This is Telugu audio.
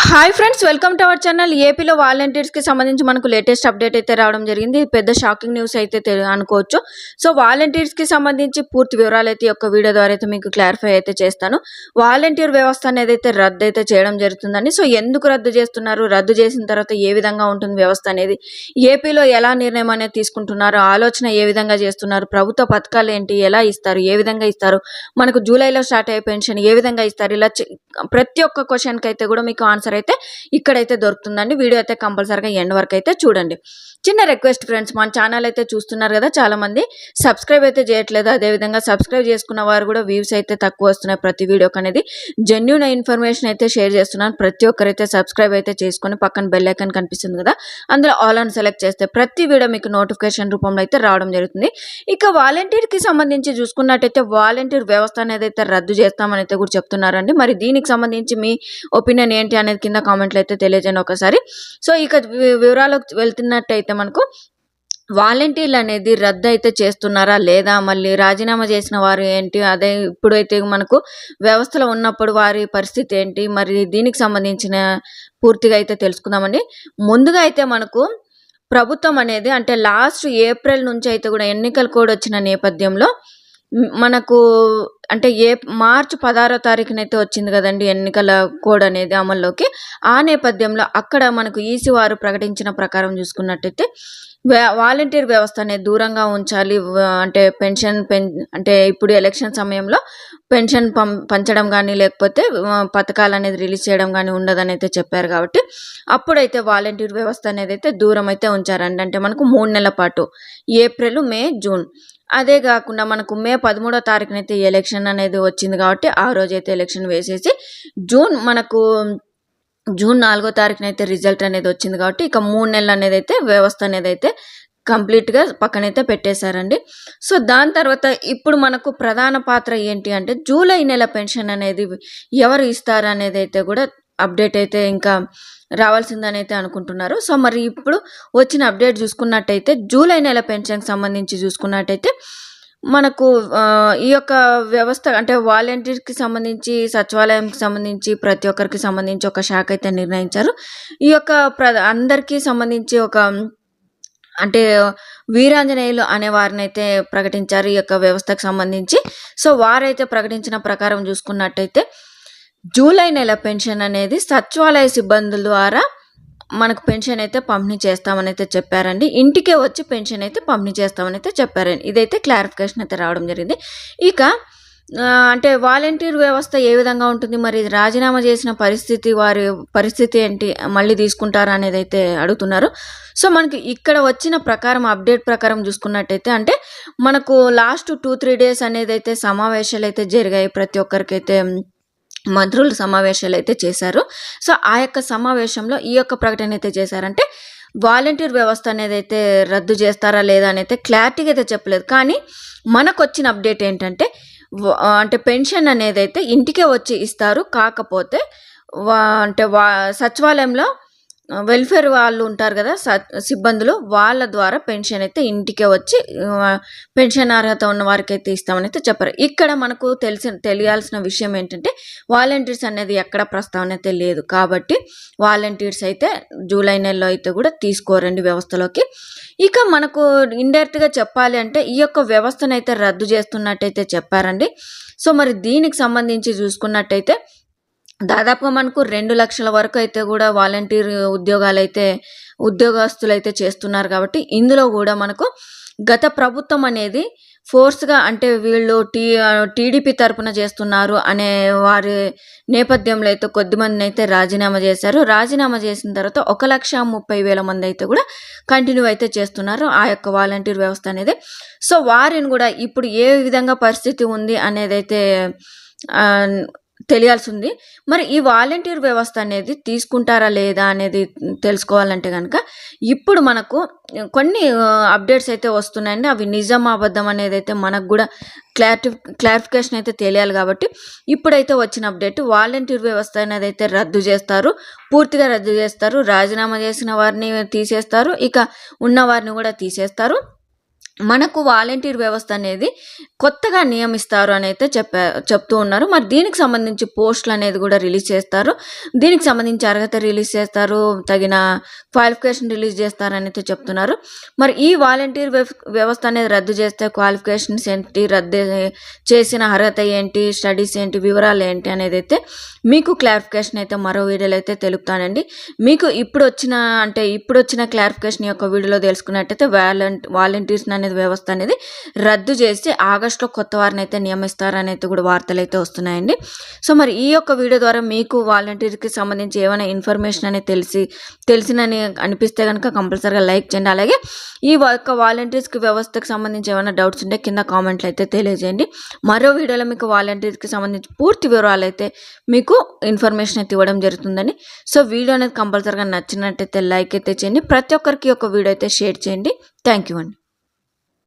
Hi friends, welcome to our channel. ఏపీలో వాలంటీర్స్కి సంబంధించి మనకు లేటెస్ట్ అప్డేట్ అయితే రావడం జరిగింది. ఇది పెద్ద షాకింగ్ న్యూస్ అయితే అనుకోవచ్చు. సో వాలంటీర్స్కి సంబంధించి పూర్తి వివరాలు అయితే ఒక వీడియో ద్వారా అయితే మీకు క్లారిఫై అయితే చేస్తాను. వాలంటీర్ వ్యవస్థ అనేది అయితే రద్దు అయితే చేయడం జరుగుతుందండి. సో ఎందుకు రద్దు చేస్తున్నారు, రద్దు చేసిన తర్వాత ఏ విధంగా ఉంటుంది వ్యవస్థ అనేది, ఏపీలో ఎలా నిర్ణయం అనేది తీసుకుంటున్నారు, ఆలోచన ఏ విధంగా చేస్తున్నారు, ప్రభుత్వ పథకాలు ఏంటి, ఎలా ఇస్తారు, ఏ విధంగా ఇస్తారు, మనకు జూలైలో స్టార్ట్ అయ్యే పెన్షన్ ఏ విధంగా ఇస్తారు, ఇలా ప్రతి ఒక్క క్వశ్చన్కి అయితే కూడా మీకు ఆన్సర్ అయితే ఇక్కడైతే దొరుకుతుందండి. వీడియో అయితే కంపల్సరీగా ఎండ్ వరకు అయితే చూడండి. చిన్న రిక్వెస్ట్ ఫ్రెండ్స్, మన ఛానల్ అయితే చూస్తున్నారు కదా, చాలా మంది సబ్స్క్రైబ్ అయితే చేయట్లేదు. అదేవిధంగా సబ్స్క్రైబ్ చేసుకున్న వారు కూడా వ్యూస్ అయితే తక్కువ వస్తున్నాయి ప్రతి వీడియోకి అనేది. జెన్యూన్ ఇన్ఫర్మేషన్ అయితే షేర్ చేస్తున్నాను. ప్రతి ఒక్కరైతే సబ్స్క్రైబ్ అయితే చేసుకొని పక్కన బెల్ ఐకాన్ కనిపిస్తుంది కదా, అందులో ఆల్ అని సెలెక్ట్ చేస్తే ప్రతి వీడియో మీకు నోటిఫికేషన్ రూపంలో అయితే రావడం జరుగుతుంది. ఇక వాలంటీర్కి సంబంధించి చూసుకున్నట్టయితే వాలంటీర్ వ్యవస్థ అనేది అయితే రద్దు చేస్తామని అయితే కూడా చెప్తున్నారండి. మరి దీనికి సంబంధించి మీ ఒపీనియన్ ఏంటి అనేది కింద కామెంట్లో అయితే తెలియజేయండి ఒకసారి. సో ఇక వివరాలకు వెళ్తున్నట్టయితే మనకు వాలంటీర్లు అనేది రద్దు అయితే చేస్తున్నారా లేదా, మళ్ళీ రాజీనామా చేసిన వారు ఏంటి, అదే ఇప్పుడైతే మనకు వ్యవస్థలో ఉన్నప్పుడు వారి పరిస్థితి ఏంటి, మరి దీనికి సంబంధించిన పూర్తిగా అయితే తెలుసుకుందామండి. ముందుగా అయితే మనకు ప్రభుత్వం అనేది అంటే లాస్ట్ ఏప్రిల్ నుంచి అయితే కూడా ఎన్నికల కోడ్ వచ్చిన నేపథ్యంలో మనకు అంటే మార్చి 16వ తారీఖునైతే వచ్చింది కదండి ఎన్నికల కోడ్ అనేది అమల్లోకి. ఆ నేపథ్యంలో అక్కడ మనకు ఈసీ వారు ప్రకటించిన ప్రకారం చూసుకున్నట్టయితే వాలంటీర్ వ్యవస్థ అనేది దూరంగా ఉంచాలి. అంటే అంటే ఇప్పుడు ఎలక్షన్ సమయంలో పెన్షన్ పంచడం కానీ లేకపోతే పథకాలు అనేది రిలీజ్ చేయడం కానీ ఉండదని అయితే చెప్పారు. కాబట్టి అప్పుడైతే వాలంటీర్ వ్యవస్థ అనేది అయితే దూరం అయితే ఉంచారండి. అంటే మనకు 3 నెలల పాటు, ఏప్రిల్, మే, జూన్. అదే కాకుండా మనకు మే 13వ తారీఖునైతే ఎలక్షన్ అనేది వచ్చింది. కాబట్టి ఆ రోజైతే ఎలక్షన్ వేసేసి జూన్ 4వ తారీఖునైతే రిజల్ట్ అనేది వచ్చింది. కాబట్టి ఇక 3 నెలలు అనేది అయితే వ్యవస్థ అనేది అయితే కంప్లీట్గా పక్కనైతే పెట్టేశారండి. సో దాని తర్వాత ఇప్పుడు మనకు ప్రధాన పాత్ర ఏంటి అంటే జూలై నెల పెన్షన్ అనేది ఎవరు ఇస్తారు అనేది అయితే కూడా అప్డేట్ అయితే ఇంకా రావాల్సిందని అయితే అనుకుంటున్నారు. సో మరి ఇప్పుడు వచ్చిన అప్డేట్ చూసుకున్నట్టయితే జూలై నెల పెన్షన్కి సంబంధించి చూసుకున్నట్టయితే మనకు ఈ యొక్క వ్యవస్థ అంటే వాలంటీర్కి సంబంధించి, సచివాలయంకి సంబంధించి ప్రతి ఒక్కరికి సంబంధించి ఒక శాఖ అయితే నిర్ణయించారు. ఈ యొక్క అందరికీ సంబంధించి ఒక అంటే వీరాంజనేయులు అనే వారిని అయితే ప్రకటించారు ఈ యొక్క వ్యవస్థకు సంబంధించి. సో వారైతే ప్రకటించిన ప్రకారం చూసుకున్నట్టయితే జూలై నెల పెన్షన్ అనేది సచివాలయ సిబ్బందుల ద్వారా మనకు పెన్షన్ అయితే పంపిణీ చేస్తామని అయితే చెప్పారండి. ఇంటికే వచ్చి పెన్షన్ అయితే పంపిణీ చేస్తామని అయితే చెప్పారండి. ఇదైతే క్లారిఫికేషన్ అయితే రావడం జరిగింది. ఇక అంటే వాలంటీర్ వ్యవస్థ ఏ విధంగా ఉంటుంది, మరి రాజీనామా చేసిన వారి పరిస్థితి ఏంటి, మళ్ళీ తీసుకుంటారా అనేది అయితే అడుగుతున్నారు. సో మనకి ఇక్కడ వచ్చిన ప్రకారం అప్డేట్ ప్రకారం చూసుకున్నట్టయితే అంటే మనకు లాస్ట్ 2-3 డేస్ అనేది అయితే సమావేశాలు అయితే జరిగాయి. ప్రతి ఒక్కరికైతే మంత్రులు సమావేశాలు అయితే చేశారు. సో ఆ యొక్క సమావేశంలో ఈ యొక్క ప్రకటన అయితే చేశారంటే వాలంటీర్ వ్యవస్థ అనేది అయితే రద్దు చేస్తారా లేదా అని అయితే క్లారిటీగా అయితే చెప్పలేదు. కానీ మనకు వచ్చిన అప్డేట్ ఏంటంటే అంటే పెన్షన్ అనేది అయితే ఇంటికే వచ్చి ఇస్తారు. కాకపోతే అంటే సచివాలయంలో వెల్ఫేర్ వాళ్ళు ఉంటారు కదా సిబ్బందులు, వాళ్ళ ద్వారా పెన్షన్ అయితే ఇంటికే వచ్చి పెన్షన్ అర్హత ఉన్న వారికి అయితే ఇస్తామని అయితే చెప్పారు. ఇక్కడ మనకు తెలియాల్సిన విషయం ఏంటంటే వాలంటీర్స్ అనేది ఎక్కడ ప్రస్తావన అయితే లేదు. కాబట్టి వాలంటీర్స్ అయితే జూలై నెలలో అయితే కూడా తీసుకోరండి వ్యవస్థలోకి. ఇక మనకు ఇండైరెక్ట్గా చెప్పాలి అంటే ఈ యొక్క వ్యవస్థను అయితే రద్దు చేస్తున్నట్టయితే చెప్పారండి. సో మరి దీనికి సంబంధించి చూసుకున్నట్టయితే దాదాపుగా మనకు 2 లక్షల వరకు అయితే కూడా వాలంటీర్ ఉద్యోగస్తులు అయితే చేస్తున్నారు. కాబట్టి ఇందులో కూడా మనకు గత ప్రభుత్వం అనేది ఫోర్స్గా అంటే వీళ్ళు టీడీపీ తరపున చేస్తున్నారు అనే వారి నేపథ్యంలో అయితే కొద్దిమందిని అయితే రాజీనామా చేశారు. రాజీనామా చేసిన తర్వాత 1,30,000 మంది అయితే కూడా కంటిన్యూ అయితే చేస్తున్నారు ఆ యొక్క వాలంటీర్ వ్యవస్థ అనేది. సో వారిని కూడా ఇప్పుడు ఏ విధంగా పరిస్థితి ఉంది అనేది అయితే తెలియాల్సి ఉంది. మరి ఈ వాలంటీర్ వ్యవస్థ అనేది తీసుకుంటారా లేదా అనేది తెలుసుకోవాలంటే కనుక ఇప్పుడు మనకు కొన్ని అప్డేట్స్ అయితే వస్తున్నాయండి. అవి నిజం అబద్ధం అనేది అయితే మనకు కూడా క్లారిఫికేషన్ అయితే తెలియాలి. కాబట్టి ఇప్పుడైతే వచ్చిన అప్డేట్ వాలంటీర్ వ్యవస్థ అనేది అయితే రద్దు చేస్తారు, పూర్తిగా రద్దు చేస్తారు. రాజీనామా చేసిన వారిని తీసేస్తారు, ఇక ఉన్న వారిని కూడా తీసేస్తారు. మనకు వాలంటీర్ వ్యవస్థ అనేది కొత్తగా నియమిస్తారు అని అయితే చెప్తూ ఉన్నారు. మరి దీనికి సంబంధించి పోస్టులు అనేది కూడా రిలీజ్ చేస్తారు. దీనికి సంబంధించి అర్హత రిలీజ్ చేస్తారు, తగిన క్వాలిఫికేషన్ రిలీజ్ చేస్తారని అయితే చెప్తున్నారు. మరి ఈ వాలంటీర్ వ్యవస్థ అనేది రద్దు చేస్తే క్వాలిఫికేషన్స్ ఏంటి, రద్దు చేసిన అర్హత ఏంటి, స్టడీస్ ఏంటి, వివరాలు ఏంటి అనేది అయితే మీకు క్లారిఫికేషన్ అయితే మరో వీడియోలో అయితే తెలుపుతానండి. మీకు ఇప్పుడు వచ్చిన క్లారిఫికేషన్ యొక్క వీడియోలో తెలుసుకున్నట్టయితే వాలంటీర్స్ అనేది వ్యవస్థ అనేది రద్దు చేసి ఆగస్టులో కొత్త వారిని అయితే నియమిస్తారని అయితే కూడా వార్తలు అయితే వస్తున్నాయండి. సో మరి ఈ యొక్క వీడియో ద్వారా మీకు వాలంటీర్కి సంబంధించి ఏమైనా ఇన్ఫర్మేషన్ అనేది తెలిసినని అనిపిస్తే కనుక కంపల్సరీగా లైక్ చేయండి. అలాగే ఈ యొక్క వాలంటీర్స్కి వ్యవస్థకు సంబంధించి ఏమైనా డౌట్స్ ఉంటే కింద కామెంట్లు అయితే తెలియజేయండి. మరో వీడియోలో మీకు వాలంటీర్స్కి సంబంధించి పూర్తి వివరాలు అయితే మీకు ఇన్ఫర్మేషన్ అయితే ఇవ్వడం జరుగుతుందని. సో వీడియో అనేది కంపల్సరీగా నచ్చినట్టయితే లైక్ అయితే చేయండి. ప్రతి ఒక్కరికి ఒక వీడియో అయితే షేర్ చేయండి. థ్యాంక్ యూ అండి.